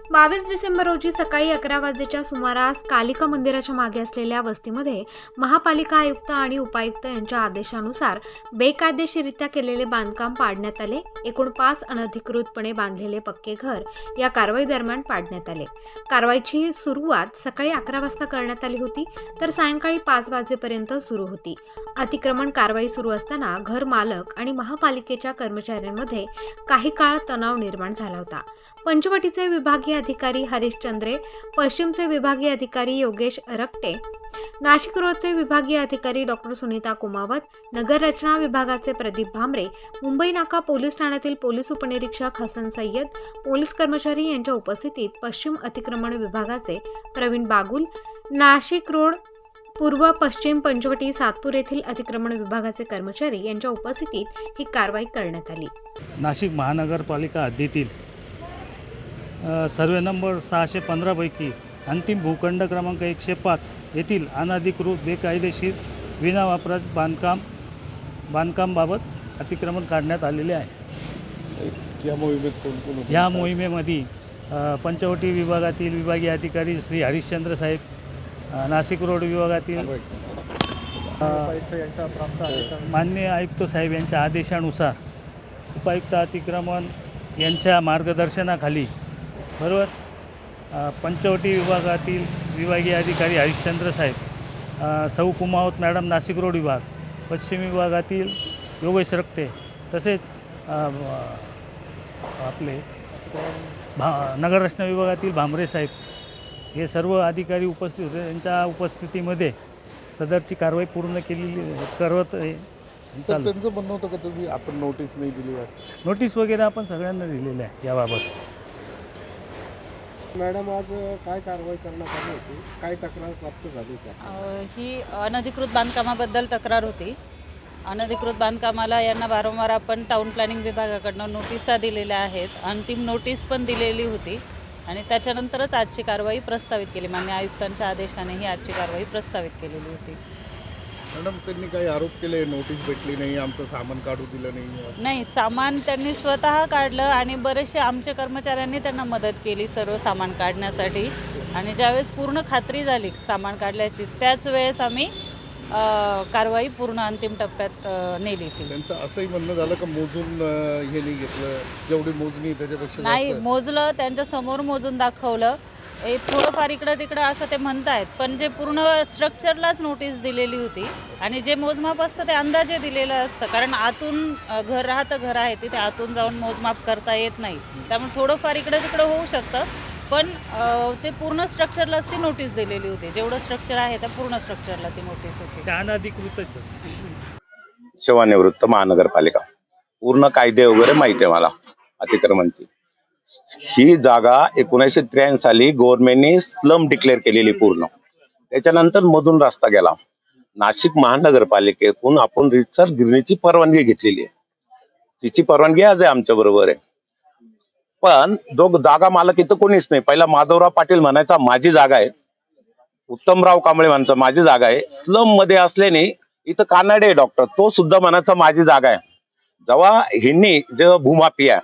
22 डिसेंबर रोजी सकाळी 11 वाजेच्या सुमारास कालिका मंदिराच्या मागे असलेल्या वस्तीमध्ये महापालिका आयुक्त आणि उपायुक्त यांच्या आदेशानुसार बेकायदेशीररित्या केलेले बांधकाम पाडण्यात आले। एकूण 5 अनधिकृतपणे बांधलेले पक्के घर या कारवाई दरम्यान पाडण्यात आले। कारवाईची सुरुवात सकाळी 11 वाजता करण्यात आली होती, तर सायंकाळी 5 वाजेपर्यंत सुरू होती। अतिक्रमण कारवाई सुरू असताना घर मालक आणि महापालिकेच्या कर्मचाऱ्यांमध्ये काही काळ तणाव निर्माण झाला होता। पंचवटीचे विभागीय अधिकारी हरीश चंद्रे, पश्चिमचे विभागीय अधिकारी योगेश रक्टे, नाशिक रोडचे विभागीय अधिकारी डॉक्टर सुनीता कुमावत, नगर रचना विभागाचे प्रदीप भामरे, मुंबई नाका पोलीस ठाण्यातील पोलीस उपनिरीक्षक हसन सय्यद, पोलीस कर्मचारी यांच्या उपस्थितीत पश्चिम अतिक्रमण विभागाचे प्रवीण बागुल, नाशिक रोड पूर्व पश्चिम पंचवटी सातपूर येथील अतिक्रमण विभागाचे कर्मचारी यांच्या उपस्थितीत ही कारवाई करण्यात आली। नाशिक महानगरपालिका हद्दीतील सर्वे नंबर 615 पैकी अंतिम भूखंड क्रमांक 105 येथील अनधिकृत बेकायदेशीर विनावापरात बांधकामाबाबत अतिक्रमण काढण्यात आलेले आहे। या मोहिमेमध्ये पंचवटी विभागातील विभागीय अधिकारी श्री हरिश्चंद्र साहेब, नाशिक रोड विभागातील माननीय आयुक्त साहेब यांच्या आदेशानुसार उपायुक्त अतिक्रमण यांच्या मार्गदर्शनाखाली बरोबर पंचवटी विभागातील विभागीय अधिकारी हरिश्चंद्र साहेब, सौ कुमावत मॅडम नाशिक रोड विभाग, पश्चिम विभागातील योगेश रक्टे, तसेच आपले नगर रचना विभागातील भामरे साहेब हे सर्व अधिकारी उपस्थित होते। त्यांच्या उपस्थितीमध्ये सदरची कारवाई पूर्ण केलेली करत आहे। सर, त्यांचं म्हणणं होतं का तुम्ही आपण नोटीस नाही दिली असं? नोटीस वगैरे आपण सगळ्यांना दिलेल्या आहे याबाबत। मॅडम, आज काय कारवाई करण्यात आली होती? काय तक्रार प्राप्त झाली का? ही अनधिकृत बांधकामाबद्दल तक्रार होती। अनधिकृत बांधकामाला यांना वारंवार आपण टाउन प्लॅनिंग विभागाकडून नोटिसा दिलेल्या आहेत, अंतिम नोटीस पण दिलेली होती आणि त्याच्यानंतरच आजची कारवाई प्रस्तावित केली। मान्य आयुक्तांच्या आदेशाने ही आजची कारवाई प्रस्तावित केलेली होती। मॅडम, त्यांनी काही आरोप केले, नोटीस भेटली नाही, आमचं सामान काढू दिलं नाही? नाही, सामान त्यांनी स्वतः काढलं आणि बरेचसे आमच्या कर्मचाऱ्यांनी त्यांना मदत केली सर्व सामान काढण्यासाठी। आणि ज्यावेळेस पूर्ण खात्री झाली सामान काढल्याची, त्याच वेळेस आम्ही कारवाई पूर्ण अंतिम टप्प्यात नेली ती। त्यांचं असंही म्हणणं झालं का मोजून हे नाही घेतलं, जेवढी मोजणी त्याच्यापेक्षा नाही, मोजलं, त्यांच्या समोर मोजून दाखवलं। थोडंफार इकडं तिकडं असं ते म्हणतायत, पण जे पूर्ण स्ट्रक्चरलाच नोटीस दिलेली होती आणि जे मोजमाप असतं ते अंदाजे दिलेलं असतं, कारण आतून घर घर आहे तिथे आतून जाऊन मोजमाप करता येत नाही, त्यामुळे थोडंफार इकडं तिकडं होऊ शकतं, पण ते पूर्ण स्ट्रक्चरलाच ती नोटीस दिलेली होती। जेवढं स्ट्रक्चर आहे त्या पूर्ण स्ट्रक्चरला ती नोटीस होती। अनधिकृतच सेवानिवृत्त महानगरपालिका, पूर्ण कायदे वगैरे माहिती आहे मला अतिक्रमणची। ही जागा 1983 साली गव्हर्नमेंटने स्लम डिक्लेअर केलेली पूर्ण, त्याच्यानंतर मधून रस्ता गेला। नाशिक महानगरपालिकेतून आपण रितसर गिरणीची परवानगी घेतलेली आहे, तिची परवानगी आज आहे आमच्या बरोबर आहे, पण जो जागा मालक इथं कोणीच नाही। पहिला माधवराव पाटील म्हणायचा माझी जागा आहे, उत्तमराव कांबळे म्हणायचा माझी जागा आहे, स्लम मध्ये असल्याने इथं कानाडे डॉक्टर तो सुद्धा म्हणायचा माझी जागा आहे। जेव्हा ह्यांनी जेव्हा भूमाफिया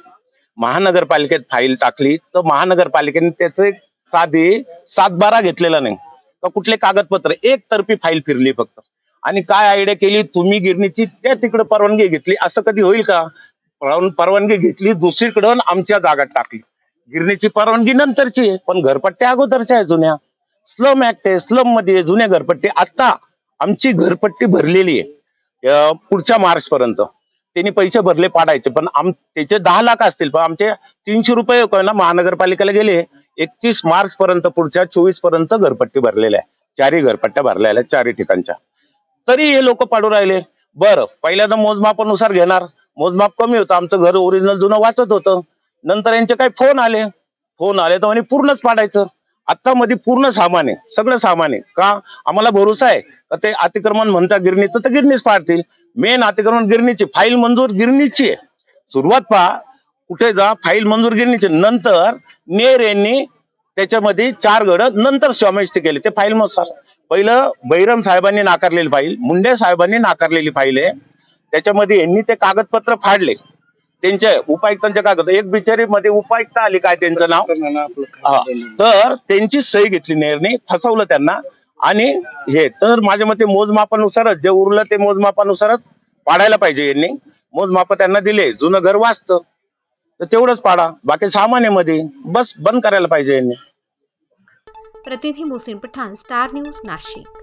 महानगरपालिकेत फाईल टाकली, तर महानगरपालिकेने त्याचे साधी 7/12 घेतलेला नाही, तर कुठले कागदपत्र, एकतर्फी फाईल फिरली फक्त। आणि काय आयडिया केली, तुम्ही गिरणीची त्या तिकडे परवानगी घेतली, असं कधी होईल का? परवानगी घेतली दुसरीकडून आमच्या जागात टाकली। गिरणीची परवानगी नंतरची आहे, पण घरपट्ट्या अगोदरच्या आहे, जुन्या स्लम ऍक्ट आहे, स्लम मध्ये जुन्या घरपट्टी। आता आमची घरपट्टी भरलेली आहे पुढच्या मार्च पर्यंत, त्यांनी पैसे भरले पाडायचे, पण त्याचे 10 लाख असतील, पण आमचे 300 रुपये ना महानगरपालिकेला गेले। 31 मार्च पर्यंत पुढच्या 24 पर्यंत घरपट्टी भरलेल्या आहे, 4 घरपट्ट्या भरलेल्या 4 ठिकाणच्या, तरी हे लोक पाडू राहिले। बरं, पहिल्यांदा मोजमापानुसार घेणार, मोजमाप कमी होतं, आमचं घर ओरिजिनल जुनं वाचत होतं, नंतर यांचे काही फोन आले तर म्हणे पूर्णच पाडायचं। आता मध्ये पूर्ण सामान आहे, सगळं सामान आहे का? आम्हाला भरोसा आहे का ते अतिक्रमण म्हणता गिरणीचं तर गिरणीच पाडतील। मेन अतिक्रमण गिरणीची, फाईल मंजूर गिरणीची आहे। सुरुवात पहा, कुठे जा, फाईल मंजूर गिरणीची। नंतर नेर यांनी त्याच्यामध्ये 4 गड नंतर समाविष्ट केले ते फाईल नुसार। पहिलं बैरम साहेबांनी नाकारलेली फाईल, मुंडे साहेबांनी नाकारलेली फाईल आहे, त्याच्यामध्ये यांनी ते कागदपत्र फाडले त्यांच्या उपायुक्तांच्या कागद, एक बिचारी मध्ये उपायुक्त आली, काय त्यांचं नाव, हा, तर त्यांची सही घेतली नेरने, फसवलं त्यांना. आणि हे तर माझ्या मते मोजमापानुसारच जे उरलं ते मोजमापानुसारच पाडायला पाहिजे. यांनी मोजमाप त्यांना दिले, जुनं घर वाचतं तर तेवढंच पाडा, बाकी सामान्यमध्ये बस बंद करायला पाहिजे यांनी. प्रतिनिधी मोहसिन पठाण, स्टार न्यूज, नाशिक.